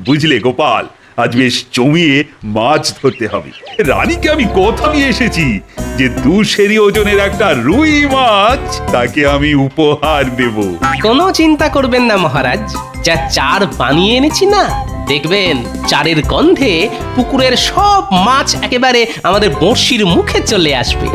বুঝলে গোপাল, আজ বেশ জমিয়ে মাছ ধরতে হবে। রানীকে আমি কথা দিয়ে এসেছি যে 2 ওজনের একটা রুই মাছ তাকে আমি উপহার দেব। কোনো চিন্তা করবেন না মহারাজ, যা চার বানিয়ে এনেছি না, দেখবেন চারের গন্ধে পুকুরের সব মাছ একেবারে আমাদের বড়শির মুখে চলে আসবে।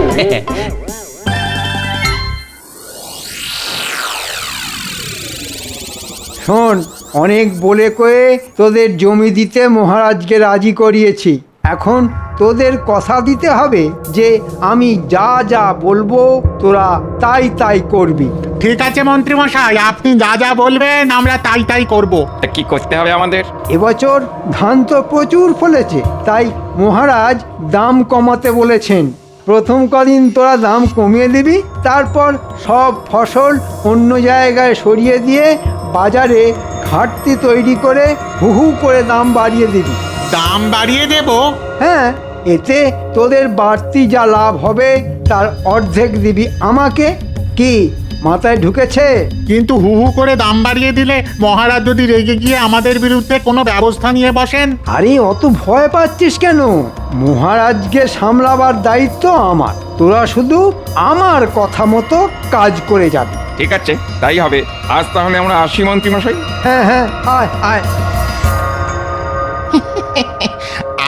শোন, অনেক বলে কয়ে তোদের জমি দিতে মহারাজকে রাজি করিয়েছি। এখন তোদের কথা দিতে হবে যে আমি যা যা বলবো তোরা তাই তাই করবি। ঠিক আছে মন্ত্রী মশাই, আপনি যা যা বলবেন আমরা তাই তাই করব। তা কি করতে হবে আমাদের? এবছর ধান তো প্রচুর ফলেছে, তাই মহারাজ দাম কমাতে বলেছেন। প্রথম কদিন তোরা দাম কমিয়ে দিবি, তারপর সব ফসল অন্য জায়গায় সরিয়ে দিয়ে বাজারে ঘাটতি তৈরি করে হু হু করে দাম বাড়িয়ে দিবি। দাম বাড়িয়ে দেব? হ্যাঁ, এতে তোদের বাড়তি যা লাভ হবে তার অর্ধেক দিবি আমাকে। কি মাথায় ঢুকেছে? কিন্তু হু হু করে দাম বাড়িয়ে দিলে মহারাজ যদি রেগে গিয়ে আমাদের বিরুদ্ধে কোনো ব্যবস্থা নিয়ে বসেন? আরে অত ভয় পাচ্ছিস কেন? মহারাজকে সামলাবার দায়িত্ব আমার। তোরা শুধু আমার কথা মতো কাজ করে যাবি। ঠিক আছে, তাই হবে। আজ তাহলে আমরা আসি মন্ত্রী মশাই। হ্যাঁ হ্যাঁ, আয় আয়।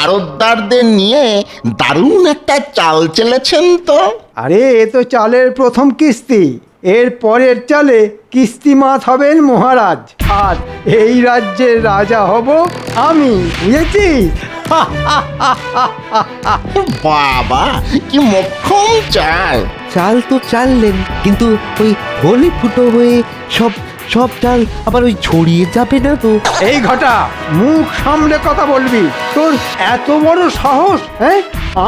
আড়তদারদের নিয়ে দারুণ একটা চাল চেলেছেন তো। আরে এ তো চালের প্রথম কিস্তি, এর পরের চালে কিস্তিমাত হবেন মহারাজ, আর এই রাজ্যের রাজা হব আমি, বুঝেছিস? বাবা, কি মোক্ষম চাল! চাল তো চাললেন, কিন্তু ওই হোলি ফুটো হয়ে সব সব চাল আবার ওই ছড়িয়ে যাবে না তো? এই ঘটা, মুখ সামলে কথা বলবি। তোর এত বড় সাহস, হ্যাঁ?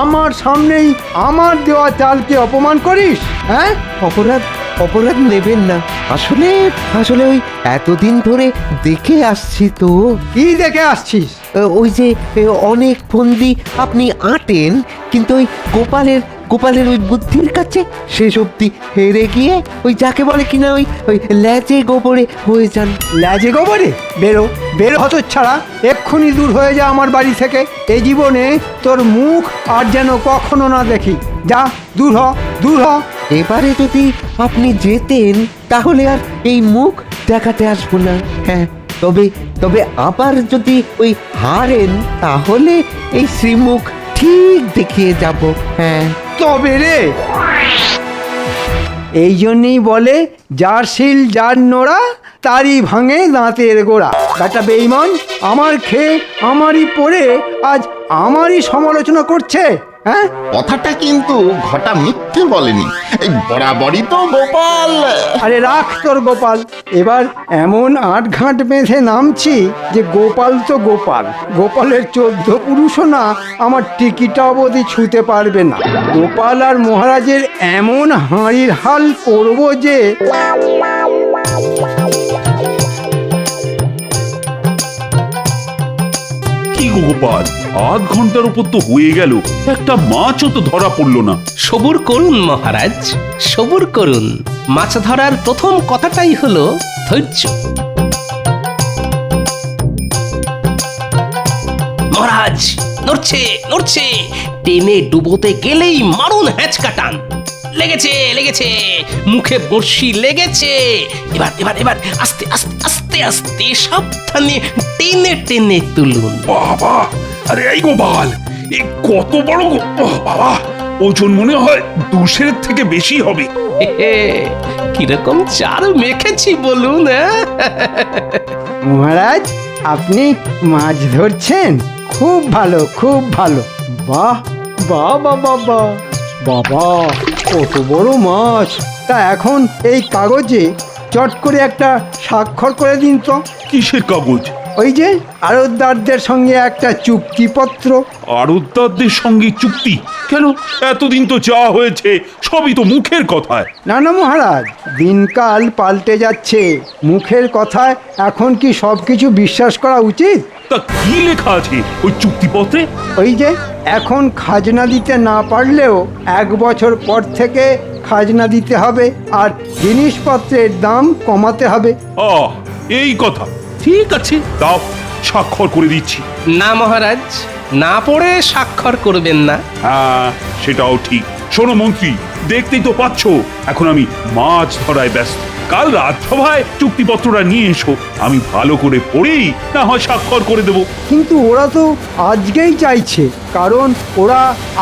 আমার সামনেই আমার দেওয়া চালকে অপমান করিস, হ্যাঁ? অপরাধ অপরাধ নেবেন না। আসলে আসলে ওই এতদিন ধরে দেখে আসছি তো। কি দেখে আসছিস? ওই যে অনেক ফন্দি আপনি আঁটেন, কিন্তু ওই গোপালের গোপালের ওই বুদ্ধির কাছে শেষ অবধি হেরে গিয়ে ওই যাকে বলে কিনা ওই ল্যাচে গোবরে হয়ে যান। লাজে গোবরে? বেরো বেরো হতচ্ছাড়া, এক্ষুনি দূর হয়ে যা আমার বাড়ি থেকে। এই জীবনে তোর মুখ আর যেন কখনো না দেখি। যা, দূর হ, দূর হ। এবারে যদি আপনি যেতেন তাহলে আর এই মুখ দেখাতে আসবো না। হ্যাঁ, তবে তবে আবার যদি ওই হারেন তাহলে এই শ্রীমুখ ঠিক দেখিয়ে যাব। হ্যাঁ, তবে রে, এই জন্যই বলে যার শিল যার নোড়া তারই ভাঙে দাঁতের গোড়া। বেটা বেঈমান, আমার খেয়ে আমারই পড়ে আজ আমারই সমালোচনা করছে, হ্যাঁ? কথাটা কিন্তু ঘটা মিথ্যে বলেনি, এই বরাবরই তো গোপাল। আরে রাখ তোর গোপাল, এবার এমন আটঘাট বেঁধে নামছি যে গোপাল তো গোপাল, গোপালের 14 পুরুষও না আমার টিকিটা অবধি ছুঁতে পারবে না। গোপাল আর মহারাজের এমন হাঁড়ির হাল করব যে কি গো গোপাল, আধ ঘন্টার উপর তো হয়ে গেল, একটা মাছও তো ধরা পড়লো না। সবুর করুন মহারাজ, সবুর করুন। মাছ ধরার প্রথম কথাটাই হলো ধৈর্য। মহারাজ নড়ছে নড়ছে, টেনে ডুবোতে গেলেই মারুন হ্যাঁচকা টান। লেগেছে লেগেছে, মুখে বড়শি লেগেছে। এবার এবার এবার আস্তে আস্তে আস্তে আস্তে সাবধানে টেনে টেনে তুলুন। বাবা, আরে এই গোপাল, এ কত বড় বাবা, ওজন মনে হয় 200 থেকে বেশি হবে। কিরকম চাল মেখেছি বলুন। মহারাজ আপনি মাছ ধরছেন? খুব ভালো, খুব ভালো। বাহ বাহ বাবা বাহ, বাবা কত বড় মাছ! তা এখন এই কাগজে চট করে একটা স্বাক্ষর করে দিন তো। কিসের কাগজ? ওই যে আড়তদারদের সঙ্গে একটা চুক্তিপত্র। আড়তদারদের সঙ্গে চুক্তি? কেন? এতদিন তো যা হয়েছে সবই তো মুখের কথায়। না না মহারাজ, দিনকাল পাল্টে যাচ্ছে, মুখের কথায় এখন কি সব কিছু বিশ্বাস করা উচিত? তা কি লেখা আছে ওই চুক্তিপত্রে? ওই যে এখন খাজনা দিতে না পারলেও 1 বছর পর থেকে খাজনা দিতে হবে, আর জিনিসপত্রের দাম কমাতে হবে। এই কথা ঠিক আছে, দাও স্বাক্ষর করে দিচ্ছি। না মহারাজ, না পড়ে স্বাক্ষর করবেন না। হ্যাঁ, সেটাও ঠিক। শোনো মন্ত্রী, দেখতেই তো পাচ্ছ এখন আমি মাছ ধরায় ব্যস্ত। কাল রাজসভায় চুক্তিপত্রটা নিয়ে এসো, আমি ভালো করে পড়েই না হয় স্বাক্ষর করে দেবো। কিন্তু ওরা তো আজকেই চাইছে, কারণ ওরা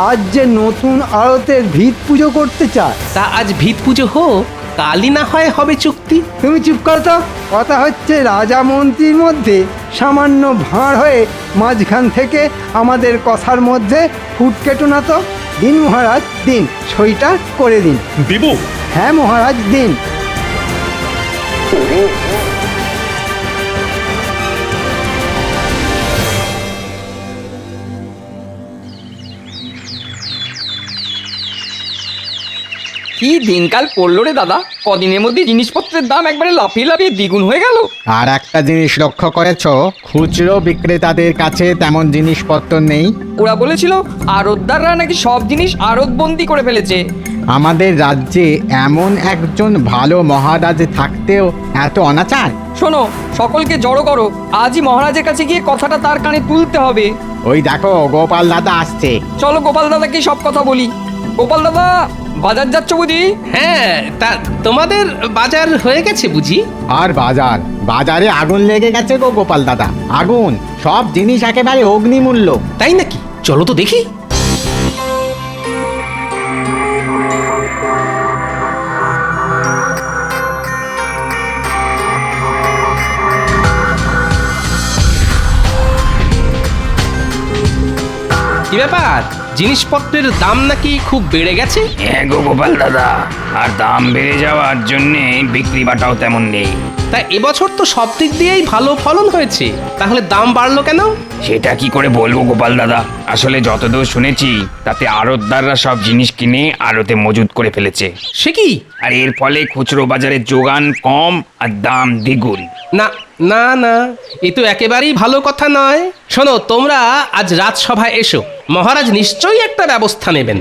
আজ যে নতুন আড়তের ভিত পুজো করতে চায়। তা আজ ভিত পুজো হোক, কালই না হয় হবে চুক্তি। তুমি চুপ কর তো। কথা হচ্ছে রাজা মন্ত্রীর মধ্যে সামান্য ভাঁড় হয়ে মাঝখান থেকে আমাদের কথার মধ্যে ফুট কেটো না তো। দিন মহারাজ, দিন, সইটা করে দিন। দেবো? হ্যাঁ মহারাজ, দিন। কি দিনকাল পড়লো রে দাদা, কদিনের মধ্যে জিনিসপত্রের দাম একবারে লাফিয়ে লাফিয়ে দ্বিগুণ হয়ে গেল। আর একটা জিনিস লক্ষ্য করেছ, খুচরো বিক্রেতাদের কাছে তেমন জিনিসপত্র নেই। ওরা বলেছিল আড়তদাররা নাকি সব জিনিস আড়তবন্দি করে ফেলেছে। আমাদের রাজ্যে এমন একজন ভালো মহারাজ থাকতেও এত অনাচার। শোনো, সকলকে জড়ো করো, আজই মহারাজের কাছে গিয়ে কথাটা তার কানে তুলতে হবে। ওই দেখো গোপাল দাদা আসছে। চলো গোপাল দাদাকে সব কথা বলি। গোপাল দাদা, বাজার যাচ্ছ বুঝি? হ্যাঁ, তা তোমাদের বাজার হয়ে গেছে বুঝি? আর বাজারে আগুন লেগে গেছে গো গোপাল দাদা, আগুন। সব জিনিস একেবারে অগ্নিমূল্য। তাই নাকি? চলো তো দেখি। কি ব্যাপার, জিনিসপত্রের দাম নাকি খুব বেড়ে গেছে? হ্যাঁ গো গোপাল দাদা, আর দাম বেড়ে যাওয়ার জন্যে বিক্রি বাটাও তেমন নেই। তা এবছর তো সব দিক দিয়েই ভালো ফলন হয়েছে, তাহলে দাম বাড়লো কেন? সেটা কি করে বলবো গোপাল দাদা, আসলে যতদূর শুনেছি তাতে আড়তদাররা সব জিনিস কিনে আড়তে মজুত করে ফেলেছে। সে কি? আর এর ফলে খুচরো বাজারে যোগান কম আর দাম দ্বিগুণ। না না না, এ তো একেবারেই ভালো কথা নয়। শোনো, তোমরা আজ রাজসভায় এসো, মহারাজ নিশ্চয়ই একটা ব্যবস্থা নেবেন।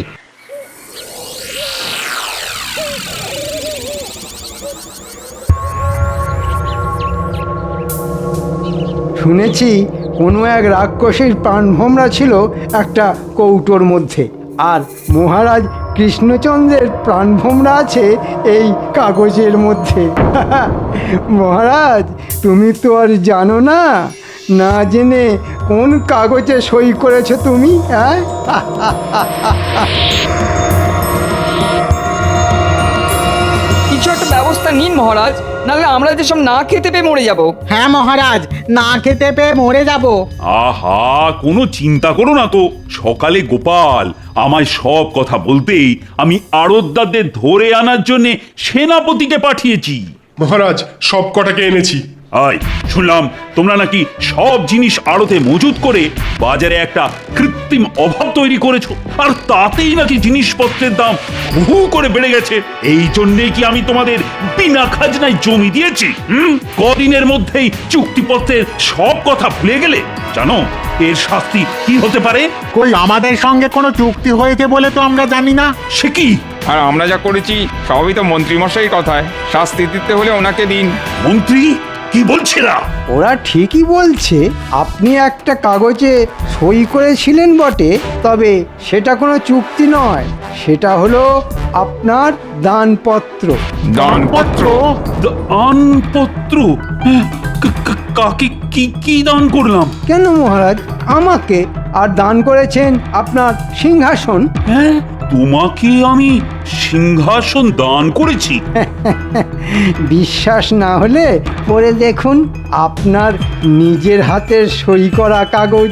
শুনেছি কোনো এক রাক্ষসীর প্রাণভোমরা ছিল একটা কৌটোর মধ্যে, আর মহারাজ কৃষ্ণচন্দ্রের প্রাণভোমরা আছে এই কাগজের মধ্যে। মহারাজ, তুমি তো আর জানো না, না জেনে কোন কাগজে সই করেছো তুমি? হ্যাঁ, কিছু একটা ব্যবস্থা নিন মহারাজ, নাহলে আমরা যেসব না খেতে পেয়ে মরে যাব। হ্যাঁ মহারাজ, না খেতে পেয়ে মরে যাব। আহা, কোনো চিন্তা করো না তো। সকালে গোপাল আমায় সব কথা বলতেই আমি আড়তদারদের ধরে আনার জন্য সেনাপতিকে পাঠিয়েছি। মহারাজ, সব কটাকে এনেছি। আয়, শুনলাম তোমরা নাকি সব জিনিস আড়তে মজুত করে বাজারে একটা কৃত্রিম অভাব তৈরি করেছো, আর তাতেই নাকি জিনিসপত্রের দাম হু করে বেড়ে গেছে। এই জন্যেই কি আমি তোমাদের বিনা খাজনায় জমি দিয়েছি? কদিনের মধ্যেই চুক্তিপত্রের সব কথা ভুলে গেলে? জানো এর শাস্তি কি হতে পারে? কই, আমাদের সঙ্গে কোনো চুক্তি হয়েছে বলে তো আমরা জানি না। সে কি? আর আমরা যা করেছি সবই তো মন্ত্রীমশাই কথায়, শাস্তি দিতে হলে ওনাকে দিন। মন্ত্রী কি বলছে না? ওরা ঠিকই বলছে। আপনি একটা কাগজে সই করেছিলেন বটে, তবে সেটা কোনো চুক্তি নয়, সেটা হলো আপনার দানপত্র। দানপত্র? দানপত্র? হ্যাঁ, কাকে কি কি দান করলাম? কেন মহারাজ, আমাকে। আর দান করেছেন আপনার সিংহাসন। হ্যাঁ, তোমাকে আমি সিংহাসন দান করেছি? বিশ্বাস না হলে পড়ে দেখুন আপনার নিজের হাতের সই করা কাগজ।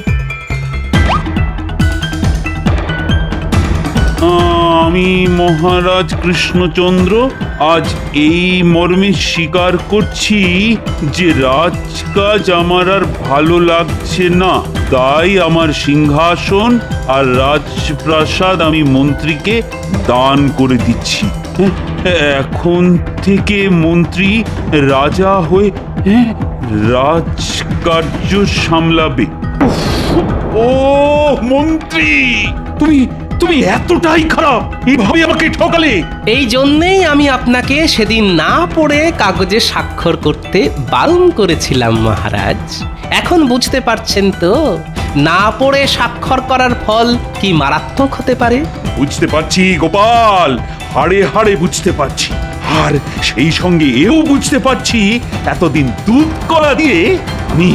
আমি মহারাজ কৃষ্ণচন্দ্র আজ এই মর্মে স্বীকার করছি যে রাজকাজ আমার আর ভালো লাগছে না, তাই আমার সিংহাসন আর রাজপ্রাসাদ আমি মন্ত্রীকে দান করে দিচ্ছি। এখন থেকে মন্ত্রী রাজা হয়ে রাজকার্য সামলাবে। ও মন্ত্রী, তুমি তুমি এতটাই খারাপ, এইভাবে আমাকে ঠকালে। এই জন্যেই আমি আপনাকে সেদিন না পড়ে কাগজে স্বাক্ষর করতে বারণ করেছিলাম মহারাজ। এখন বুঝতে পারছেন তো না পড়ে স্বাক্ষর করার ফল কি মারাত্মক হতে পারে? বুঝতে পারছি গোপাল, হাড়ে হাড়ে বুঝতে পারছি। আর সেই সঙ্গে এও বুঝতে পারছি এতদিন দুধ কলা দিয়ে আমি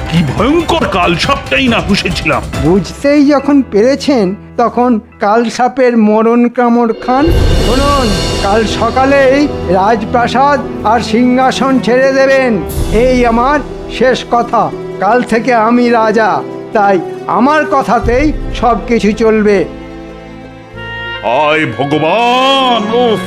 কি ভয়ঙ্কর কাল সবটাই না পুষেছিলাম। বুঝতেই যখন পেরেছেন তখন কাল সাপের মরণ কামড় খান। শুনুন, কাল সকালেই রাজপ্রাসাদ আর সিংহাসন ছেড়ে দেবেন, এই আমার শেষ কথা। কাল থেকে আমি রাজা, তাই আমার কথাতেই সব কিছু চলবে। আয় ভগবান! উফ!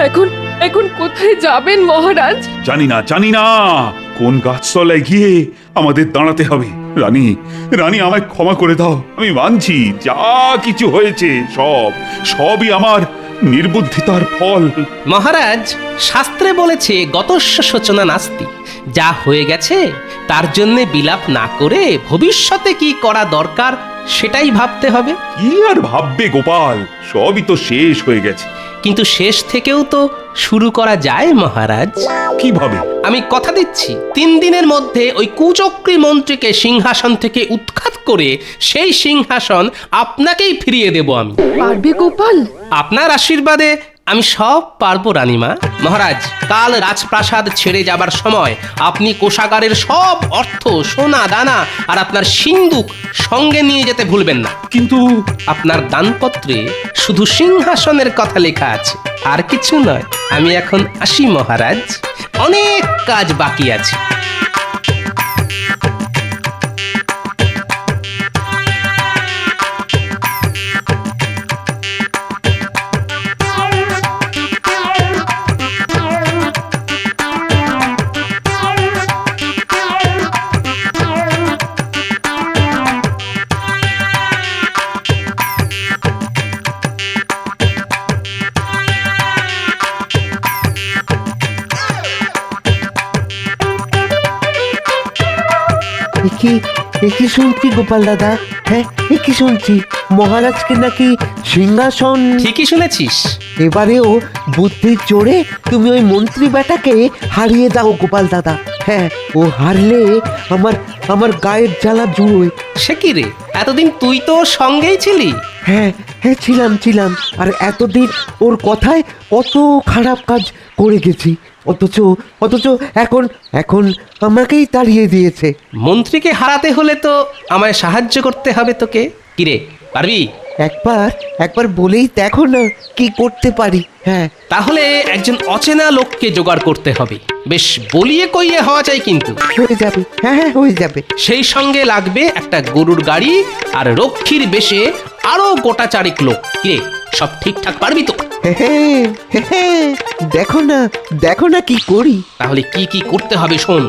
এখন এখন কোথায় যাবেন মহারাজ? জানি না কোন গাছতলায় গিয়ে আমাদের দাঁড়াতে হবে। রানী, রানী আমায় ক্ষমা করে দাও। আমি মানছি যা কিছু হয়েছে সবই আমার নির্বুদ্ধিতার ফল। মহারাজ, শাস্ত্রে বলেছে গতস্য শোচনা নাস্তি। যা হয়ে গেছে তার জন্য বিলাপ না করে ভবিষ্যতে কি করা দরকার সেটাই ভাবতে হবে। কি আর ভাববে গোপাল, সবই তো শেষ হয়ে গেছে। কিন্তু শেষ থেকেও তো শুরু করা যায় মহারাজ। কিভাবে? আমি কথা দিচ্ছি 3 দিনের মধ্যে ওই কুচক্রী মন্ত্রীকে সিংহাসন থেকে উৎখাত করে সেই সিংহাসন আপনাকেই ফিরিয়ে দেব আমি। পারবে গোপাল? আপনার আশীর্বাদে আমি সব পারবো রানীমা। মহারাজ, কাল রাজপ্রাসাদ ছেড়ে যাবার সময় আপনি কোষাগারের সব অর্থ, সোনা দানা আর আপনার সিন্দুক সঙ্গে নিয়ে যেতে ভুলবেন না। কিন্তু আপনার দানপত্রে শুধু সিংহাসনের কথা লেখা আছে, আর কিছু নয়। আমি এখন আসি মহারাজ, অনেক কাজ বাকি আছে। কি শুনছি গোপাল দাদা? হ্যাঁ, কি শুনছি মহারাজকে নাকি সিংহাসন। ঠিকই শুনেছিস। এবারেও বুদ্ধির জোরে তুমি ওই মন্ত্রী বেটাকে হারিয়ে দাও গোপাল দাদা। হ্যাঁ, ও হারলে আমার গায়ের জ্বালা জুড়োয়। সে কি রে, এতদিন তুই তো ওর সঙ্গেই ছিলি। হ্যাঁ, ছিলাম। আর এতদিন ওর কথায় কত খারাপ কাজ করে গেছি, অথচ এখন আমাকেই তাড়িয়ে দিয়েছে। মন্ত্রীকে হারাতে হলে তো আমায় সাহায্য করতে হবে তোকে। কিরে, পারবি? একবার বলেই দেখো না কি করতে পারি। হ্যাঁ, তাহলে একজন অচেনা লোককে জোগাড় করতে হবে। বেশ বলিয়ে কইয়ে হওয়া চাই কিন্তু। হয়ে যাবে। হ্যাঁ, হয়ে যাবে। সেই সঙ্গে লাগবে একটা গরুর গাড়ি আর রক্ষীর বেশে আরো গোটা 4 লোক। কিরে, সব ঠিকঠাক পারবি তো? হ্যাঁ, দেখো না কি করি। তাহলে কি কি করতে হবে শোন।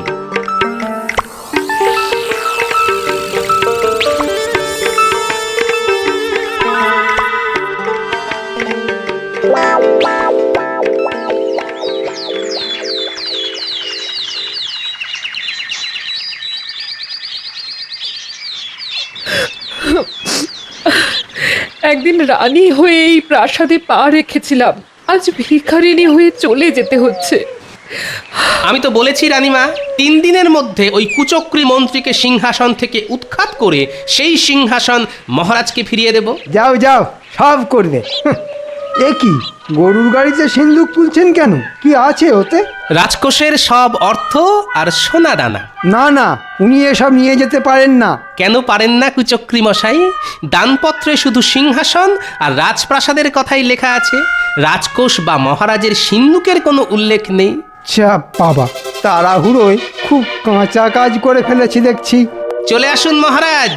একদিন রানী হয়ে এই প্রাসাদে পা রেখেছিলাম, আজ ভিখারিনী হয়ে চলে যেতে হচ্ছে। আমি তো বলেছি রানীমা, 3 দিনের মধ্যে ওই কুচক্রী মন্ত্রীকে সিংহাসন থেকে উৎখাত করে সেই সিংহাসন মহারাজকে ফিরিয়ে দেব। যাও, সব করবে। এ কি, গরুর গাড়িতে সিন্দুক তুলছেন কেন? কি আছে ওতে? রাজকোষের সব অর্থ আর সোনা দানা। না, উনি এসব নিয়ে যেতে পারেন না। কেন পারেন না কুচক্রী মশাই? দানপত্রে শুধু সিংহাসন আর রাজপ্রাসাদের কথাই লেখা আছে, রাজকোষ বা মহারাজের সিন্দুকের কোনো উল্লেখ নেই। বাবা, তাড়াহুড়োয় খুব কাঁচা কাজ করে ফেলেছি দেখছি। চলে আসুন মহারাজ।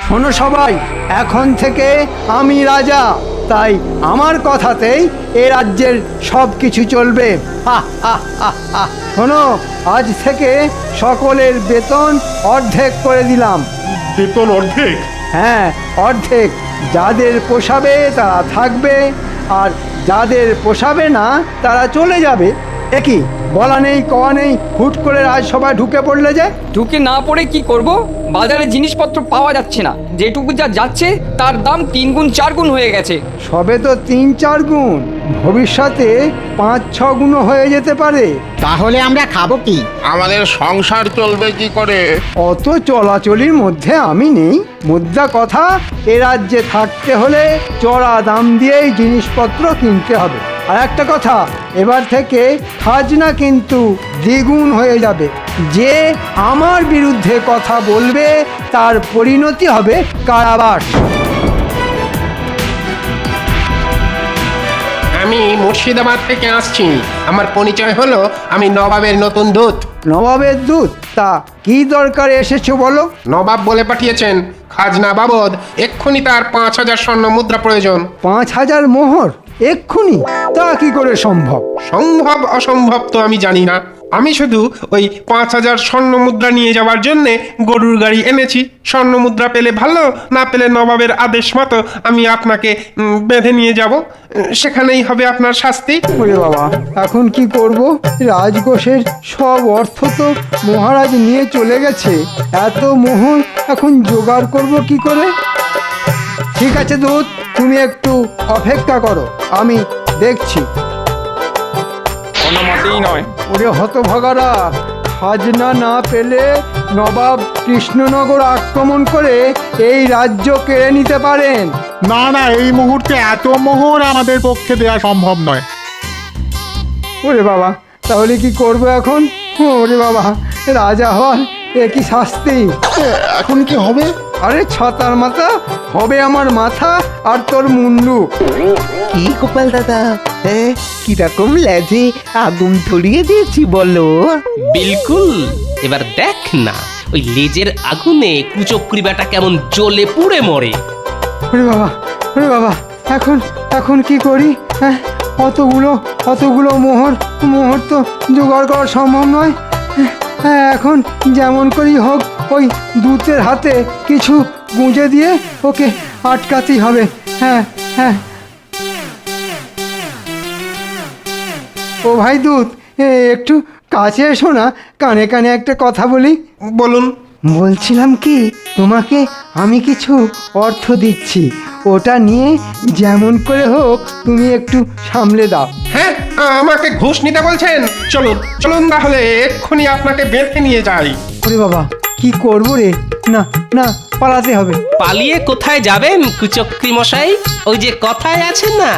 শোনো সবাই, এখন থেকে আমি রাজা, তাই আমার কথাতেই এ রাজ্যের সব কিছু চলবে। শোনো, আজ থেকে সকলের বেতন অর্ধেক করে দিলাম। বেতন অর্ধেক? হ্যাঁ, অর্ধেক। যাদের পোষাবে তারা থাকবে, আর যাদের পোষাবে না তারা চলে যাবে। একই বলা নেই কওয়া নেই, হুট করে রাজসভায় ঢুকে পড়লে যে। ঢুকে না পড়ে কি করব? বাজারে জিনিসপত্র পাওয়া যাচ্ছে না, যেটুকু যা যাচ্ছে তার দাম 3 গুণ 4 গুণ হয়ে গেছে। সবে তো 3-4 গুণ, ভবিষ্যতে 5-6 গুণ হয়ে যেতে পারে। তাহলে আমরা খাবো কি? আমাদের সংসার চলবে কি করে? অত চলাচলির মধ্যে আমি নেই। মুদ্রা কথা, এ রাজ্যে থাকতে হলে চড়া দাম দিয়েই জিনিসপত্র কিনতে হবে। আর একটা কথা, এবার থেকে খাজনা কিন্তু দ্বিগুণ হয়ে যাবে। যে আমার বিরুদ্ধে কথা বলবে তার পরিণতি হবে কারাবাস। আমি মুর্শিদাবাদ থেকে আসছি। আমার পরিচয় হলো আমি নবাবের নতুন দূত। নবাবের দূত? তা কি দরকারে এসেছো বলো? নবাব বলে পাঠিয়েছেন খাজনা বাবদ এক্ষুনি তার 5,000 স্বর্ণ মুদ্রা প্রয়োজন। 5,000 মোহর এক্ষুনি? তা কি করে সম্ভব? সম্ভব অসম্ভব তো আমি জানি না, আমি শুধু ওই 5,000 স্বর্ণ মুদ্রা নিয়ে যাওয়ার জন্য গরুর গাড়ি এনেছি। স্বর্ণ মুদ্রা পেলে ভালো, না পেলে নবাবের আদেশ মতো আমি আপনাকে বেঁধে নিয়ে যাব, সেখানেই হবে আপনার শাস্তি। ওরে বাবা, এখন কি করব? রাজকোষের সব অর্থ তো মহারাজ নিয়ে চলে গেছে। এত মোহর এখন জোগাড় করব কি করে? ঠিক আছে দূত, তুমি একটু অপেক্ষা করো, আমি দেখছি। কোনো মতেই নয়। ওরে হতভাগারা, খাজনা না পেলে নবাব কৃষ্ণনগর আক্রমণ করে এই রাজ্য কেড়ে নিতে পারেন। না না, এই মুহূর্তে এত মোহর আমাদের পক্ষে দেওয়া সম্ভব নয়। ওরে বাবা, তাহলে কি করব এখন? ওরে বাবা, রাজা হওয়ার এ কি শাস্তি! এখন কি হবে? আরে ছাতার মাথা হবে আমার মাথা আর তোর মুন্ডু। কি গোপাল দাদা, হ্যাঁ কিরকম লেজে আগুন ধরিয়ে দিয়েছি বলো? বিলকুল। এবার দেখ না, ওই লেজের আগুনে কুচক্রি বেটা কেমন জ্বলে পুড়ে মরে। ওরে বাবা, ওরে বাবা, এখন এখন কি করি? হ্যাঁ, অতগুলো মোহর তো জোগাড় করা সম্ভব নয়। হ্যাঁ, এখন যেমন করেই হোক ওই দূতের হাতে কিছু গুঁজে দিয়ে ওকে আটকাতেই হবে। হ্যাঁ হ্যাঁ। ও ভাই দূত, একটু কাছে এসো না, কানে কানে একটা কথা বলি। বলুন। বলছিলাম কি, তোমাকে আমি কিছু অর্থ দিচ্ছি, ওটা নিয়ে যেমন করে হোক তুমি একটু সামলে দাও। হ্যাঁ, আমাকে ঘুষ নিতে বলছেন? চলুন চলুন, তাহলে এক্ষুনি আপনাকে বেঁধে নিয়ে যাই। ওরে বাবা, কি করবো রে? না না, পালাতে হবে। পালিয়ে কোথায় যাবেন কুচক্রি মশাই? ওই যে কথায় আছে না,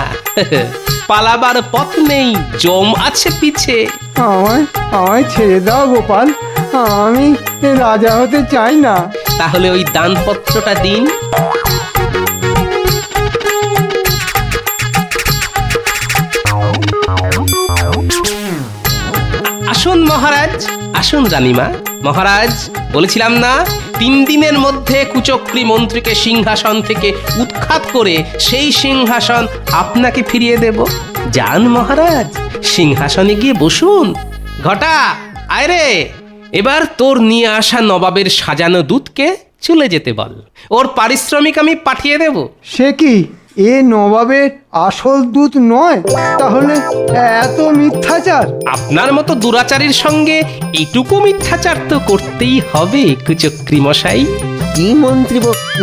পালাবার পথ নেই, জম আছে পিছে। আমায় ছেড়ে দাও গোপাল, আমি রাজা হতে চাই না। তাহলে ওই দানপত্রটা দিন। আসুন মহারাজ, আসুন রানীমা। মহারাজ, বলেছিলাম না 3 দিনের মধ্যে কুচক্রি মন্ত্রীকে সিংহাসন থেকে উৎখাত করে সেই সিংহাসন আপনাকে ফিরিয়ে দেব। যান মহারাজ, সিংহাসনে গিয়ে বসুন। ঘটা, আয় রে, এবার তোর নিয়ে আসা নবাবের সাজানো দুধকে চলে যেতে বল, ওর পারিশ্রমিক আমি পাঠিয়ে দেব। সে কি, এ নবাবের আসল দূত নয়? তাহলে এত মিথ্যাচার? আপনার মতো দুরাচারীর সঙ্গে এইটুকু মিথ্যাচার তো করতেই হবে কুচক্রি মশাই। কি মন্ত্রী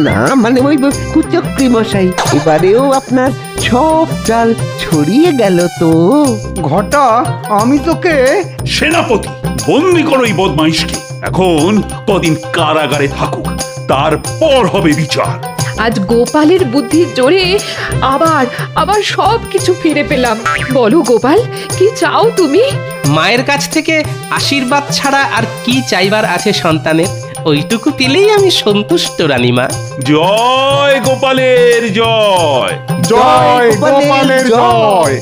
না, মানে ওই কুচক্রি মশাই, এবারেও আপনার সব চাল ছড়িয়ে গেল তো। ঘটা, আমি তোকে। সেনাপতি, বন্দি করো এই বদমাইশকে। এখন কদিন কারাগারে থাকুক, তারপর হবে বিচার। আজ গোপালের বুদ্ধির জোরে আবার সব কিছু ফিরে পেলাম। বলো গোপাল, কি চাও তুমি? মায়ের কাছ থেকে আশীর্বাদ ছাড়া আর কি চাইবার আছে সন্তানের? ওইটুকু পেলেই আমি সন্তুষ্ট রানীমা। জয় গোপালের জয়। জয় গোপালের জয়।